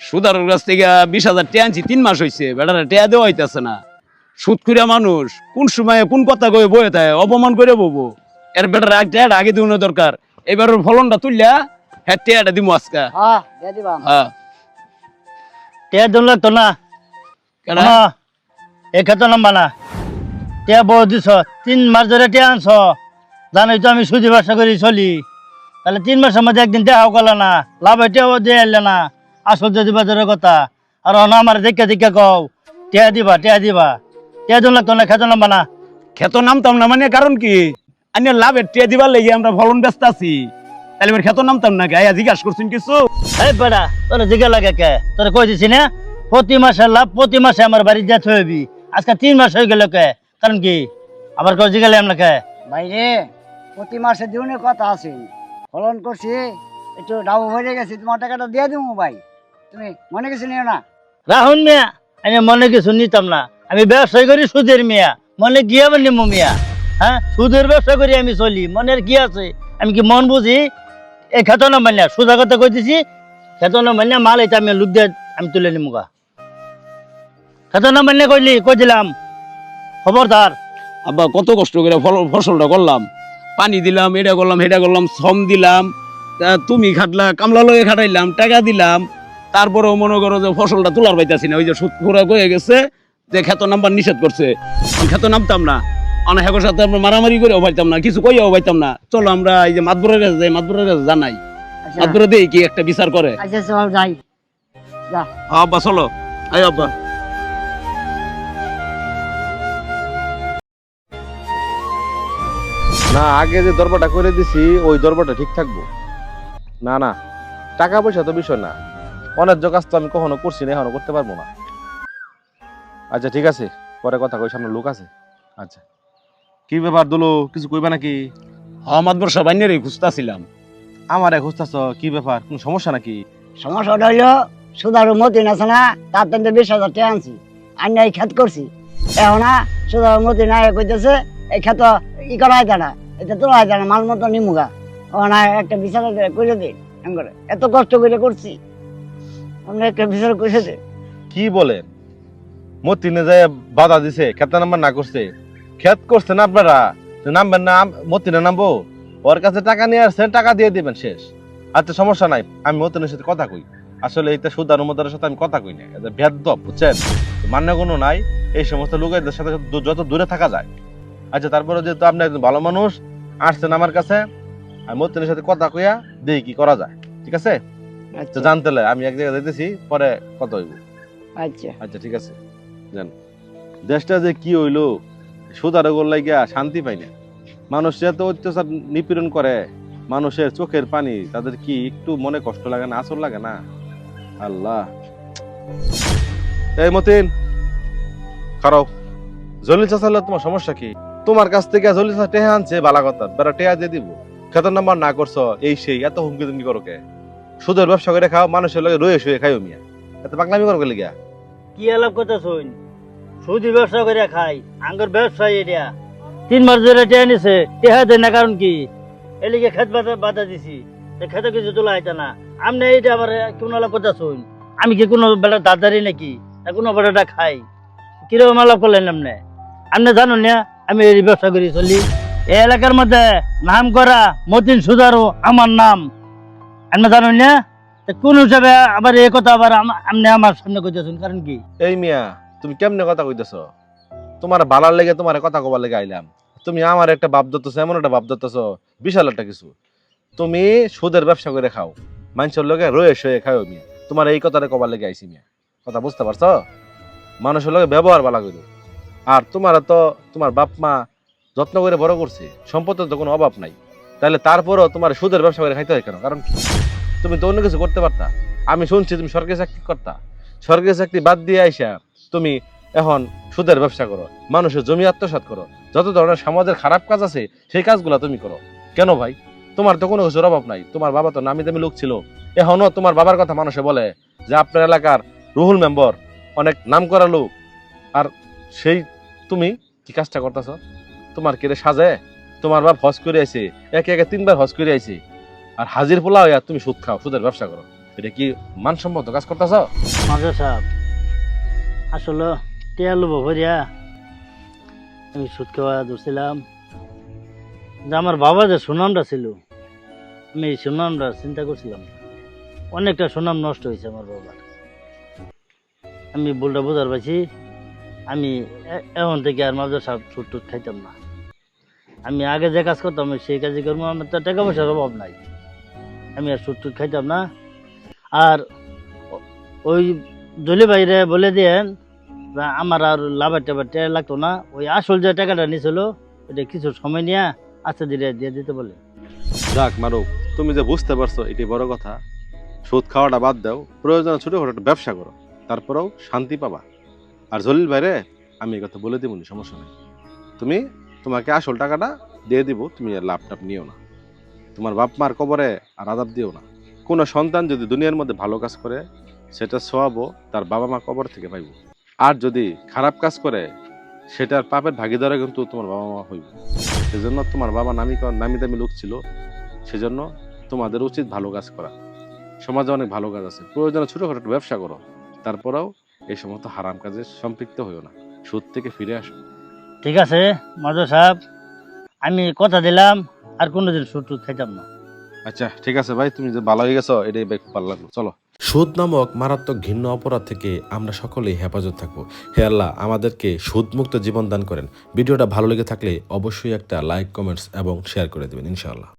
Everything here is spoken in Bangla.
সুদারুর কাছ থেকে 20,000 টাকা আনছি, 3 মাস হয়েছে, বেটারা টাকা দেওয়া হইতেছে না। সুদ করিয়া মানুষ কোন সময় কোন কথা কয়ে বয়ে থাকে, অপমান করে বলবো। এর বেটারা টাকাটা আগে দিও দরকার। এবার ওর ফলনটা তুললা হ্যাঁ টাকাটা দিমু আজকে। হ্যাঁ দিয়ে দিবা। হ্যাঁ টিয়া দোন লাগতো না কেন? এ খেত লম্বা না টিয়া বউ দিছ 3 মাস ধরে টিয়া আনছ, জানোই তো আমি সুজি ব্যবসা করি চলি, তাহলে 3 মাসের মধ্যে একদিন টিয়াও করলে না, লাভ টিয়াও দিয়ে এলে না, আসল যদি বাজারের কথা। আর আমার দেখে দেখে কও টিয়া দিবা টিয়া দিবা, টিয়া দোন লাগতো না, খেত লম্বা না। খেত নামতাম না মানে কারণ কি? আমি লাভের টিয়া দিবার লেগে আমরা ফলন ব্যস্ত আছি, তাহলে আমার খেত নামতাম না কে? জিজ্ঞাসা করছেন কিছু? এই বেড়া তোর জিজ্ঞা লাগে কে? তোর কই দিছি না প্রতি মাসে লাভ প্রতি মাসে আমার বাড়ি যেতে হইবি। আজকে 3 মাস হয়ে গেল কে? কারণ কি আবার কই জিজ্ঞালে আমরা কে? বাইরে প্রতি মাসে দিনের কথা আছে, ফলন করছি একটু ডাবু হয়ে গেছি, তোমার টাকাটা দিয়ে দিব ভাই, তুমি মনে কিছু নিও না। রাহুল মিয়া আমি মনে কিছু নিতাম না, আমি ব্যবসায় করি সুদের মিয়া, মনে কি আবার নিমু মিয়া? হ্যাঁ সুদের ব্যবসা করি আমি চলি, মনের কি আছে? আমি কি মন বুঝি? এই খেত না মান্য সোজা কথা কই দিছি, খেত না মান্য মাল এটা আমি লুক দিয়ে আমি তুলে নিমু গা। খেত না মান্য কইলি কই দিলাম খবরদার। আব্বা কত কষ্ট করে ফসলটা করলাম, পানি দিলাম, এটা করলাম সেটা করলাম, শ্রম দিলাম, তুমি খাটলা, কামলা লয়ে খাটাইলাম, টাকা দিলাম, তারপরেও মনে করো যে ফসলটা তোলার পাইতাছি না। ওই যে সুদ ঘোরা হয়ে গেছে যে খেত নামবার নিষেধ করছে, খেত নামতাম না, অনেক হেকর সাথে আমরা মারামারি করেও পাইতাম না, কিছু কইয়াও পাইতাম না। চলো আমরা এই যে মাতবরের কাছে যাই, মাতবরের কাছে জানাই, আচ্ছা মাতবরে দেই কি একটা বিচার করে। আচ্ছা চল যাই, যা। আব্বা চলো, আই আব্বা। না আগে যে দরবারটা করে দিছি ওই দরবারটা ঠিক থাকবো না? না টাকা পয়সা তো বিষয় না, অন্যায্য কাজ তো আমি কখনো করছি না, এখনো করতে পারবো না। আচ্ছা ঠিক আছে, পরে কথা কই, সামনে লোক আছে। আচ্ছা কি ব্যাপার দুলো, কিছু কইবা নাকি? হ্যাঁ মাতবর সবাই নিয়ে খুঁজতেছিলাম। আমার খুঁজতেছ কি ব্যাপার, কোন সমস্যা নাকি? সমস্যাটা হইলো সুদারু মতিন আছে না, তার থেকে 20,000 টাকা আনছি, আন্য এই খেত করছি, এখন না সুদারু মতিন না কইতেছে এই খেত ই করা হয় না, এটা তোলা হয় না, মাল মতো নিমুগা, ও না একটা বিচার করে দিন। আমি করে এত কষ্ট করে করছি, আমরা একটা বিচার করে দে। কি বলেন? মতিনে যায় বাধা দিছে, খেত নাম্বার না করছে, খেত করছে না আপনারা, নামবেন না, মতিনে নামবো, ওর কাছে টাকা নিয়ে আসছেন, টাকা দিয়ে দিবেন শেষ। আচ্ছা সমস্যা নাই, আমি মতিনের সাথে কথা কই, আসলে এটা সুদার মতার সাথে আমি কথা কই না, এটা ভেদব বুঝছেন, মান্য কোনো নাই, এই সমস্ত লোকের সাথে যত দূরে থাকা যায়। আচ্ছা তারপরে যেহেতু আপনি একজন ভালো মানুষ আসছেন আমার কাছে, আমি মতিনের সাথে কথা কইয়া দেখি কি করা যায়, ঠিক আছে? তো জানতে লাই আমি এক জায়গায় যাইতেছি, পরে কথা হইব। আচ্ছা আচ্ছা ঠিক আছে জান। দেশটা যে কি হইলো, সুদারে গোল্লাই গিয়া শান্তি পাই না, মানুষের তো অত্যাচার নিপীড়ন করে, মানুষের চোখের পানি, তাদের কি একটু মনে কষ্ট লাগে না, আসর লাগে না? আল্লাহ। এই মতিন খারাও, জলিল চাচালে তোমার সমস্যা কি? তোমার কাছ থেকে জলিল চাচা টেহা আনছে, বালা কথা, বেড়া টেহা দিয়ে দিব, খেতর নাম্বার না করছো, এই সেই এত হুমকি তুমকি করো কে? সুদের ব্যবসা করে খাও, মানুষের লগে রয়ে শুয়ে খাইও মিয়া, এত পাগলামি করো গেলে গিয়া। কি আলাপ কথা শুন, সুদি ব্যবসা করে খাই, আঙ্গুর ব্যবসা এটা 3 মাস ধরে টেয়া নিছে, টেহা দেয় না কারণ কি? এলিকে খেত বাধা দিছি, খেতে কিছু তোলা হইতা না। আপনি এইটা আমার কোন আলাপ কথা শুন, আমি কি কোনো বেলা দাদারি নাকি, না কোনো বেলাটা খাই? কিরকম আলাপ করলেন আপনি? আপনি জানুন না আমি এই ব্যবসা করি চলি, এই এলাকার মধ্যে নাম করা মতিন সুদারু আমার নাম, আপনি জানুন না? কোন হিসাবে আবার এই কথা আবার আপনি আমার সামনে কইতেছেন কারণ কি? এই মিয়া তুমি কেমনে কথা কইতেছ? তোমার বালার লেগে তোমার কথা কবার লেগে আইলাম, তুমি আমার একটা বাপ ধরতেছো, এমন একটা বাপ ধরতেছো বিশাল একটা কিছু। তুমি সুদের ব্যবসা করে খাও, মানুষের লগে রয়ে শয়ে খাও মিয়া, তোমার এই কথাটা কবার লেগে আইছি মিয়া, কথা বুঝতে পারছো? মানুষের লগে ব্যবহার ভালো করো। আর তোমার তো তোমার বাপ মা যত্ন করে বড় করছে, সম্পদের তো কোনো অভাব নাই, তাহলে তারপরও তোমার সুদের ব্যবসা করে খাইতে হয় কেন? কারণ কি? তুমি তো অন্য কিছু করতে পারতা। আমি শুনছি তুমি সরকারি চাকরি করতা, সরকারি চাকরি বাদ দিয়ে আইসা তুমি এখন সুদের ব্যবসা করো, মানুষের জমি আত্মসাৎ করো, যত ধরনের সমাজের খারাপ কাজ আছে সেই কাজগুলো তুমি করো কেন ভাই? তোমার তো কোনো কিছুর অভাব নাই, তোমার বাবা তো নামি দামি লোক ছিল, এখনো তোমার বাবার কথা মানুষে বলে যে আপনার এলাকার রুহুল মেম্বার অনেক নাম করা লোক, আর সেই তুমি কি কাজটা করতেছ? তোমার কেড়ে সাজে? তোমার বাপ হজ করে আইছে, একে একে 3 বার হজ করে আইছে, আর হাজির পোলা হইয়া তুমি সুদ খাও, সুদের ব্যবসা করো। এটা কি মানসম্মত কাজ করতেছ? মাদ্রাস সাহেব আসলে টিয়া লোভ ভরিয়া আমি সুদ খাওয়া ধরছিলাম। যে আমার বাবা যে সুনামটা ছিল, আমি এই সুনামটা চিন্তা করছিলাম না। অনেকটা সুনাম নষ্ট হয়েছে আমার বাবার। আমি ভুলটা বোঝার পাইছি। আমি এখন থেকে আর মাদ্রাস সাহেব সুদ টুদ খাইতাম না। আমি আগে যে কাজ করতাম আমি সেই কাজই করবো। আমার তো টাকা পয়সার অভাব নাই, আমি আর সুদ টুদ খাইতাম না। আর ওই জলি ভাইরে বলে দেন আমার আর লাভার টাবার টাকা লাগতো না। ওই আসল যে টাকাটা নিয়েছিল এটা কিছু সময় নিয়ে আস্তে ধীরে দিয়ে দিতে বলে। যাক মারুফ, তুমি যে বুঝতে পারছো এটি বড় কথা। সুদ খাওয়াটা বাদ দাও, প্রয়োজনে ছোটখাটো একটা ব্যবসা করো, তারপরেও শান্তি পাবা। আর জলিল ভাইরে আমি এই কথা বলে দিবনি, সমস্যা নেই। তোমাকে আসল টাকাটা দিয়ে দিব, তুমি আর লাভ টাভ নিও না। তোমার বাপ মার কবরে আর আদাব দিও না। কোনো সন্তান যদি দুনিয়ার মধ্যে ভালো কাজ করে সেটা সওয়াবও তার বাবা মা কবর থেকে পাইব। আর যদি খারাপ কাজ করে সেটার পাপের ভাগিদারে কিন্তু তোমার বাবা মা হইব। সেজন্য তোমার বাবা নামি দামি লোক ছিল, সেজন্য তোমাদের উচিত ভালো কাজ করা। সমাজে অনেক ভালো কাজ আছে, প্রয়োজনে ছোটখাটো একটা ব্যবসা করো, তারপরেও এই সমস্ত হারাম কাজে সম্পৃক্ত হইও না, সুদ থেকে ফিরে আসো। ঠিক আছে মাদ্রাস সাহেব, আমি কথা দিলাম আর কোনোদিন সুদ টুদ খাইতাম না। আচ্ছা ঠিক আছে ভাই, তুমি যে ভালো হয়ে গেছো এটাই বেশ ভালো লাগলো। চলো। সুদ নামক মারাত্মক ঘৃণ্য অপরাধ থেকে আমরা সকলেই হেফাজত থাকবো। হে আল্লাহ আমাদেরকে সুদমুক্ত জীবন দান করেন। ভিডিওটা ভালো লেগে থাকলে অবশ্যই একটা লাইক, কমেন্টস এবং শেয়ার করে দেবেন ইনশাআল্লাহ।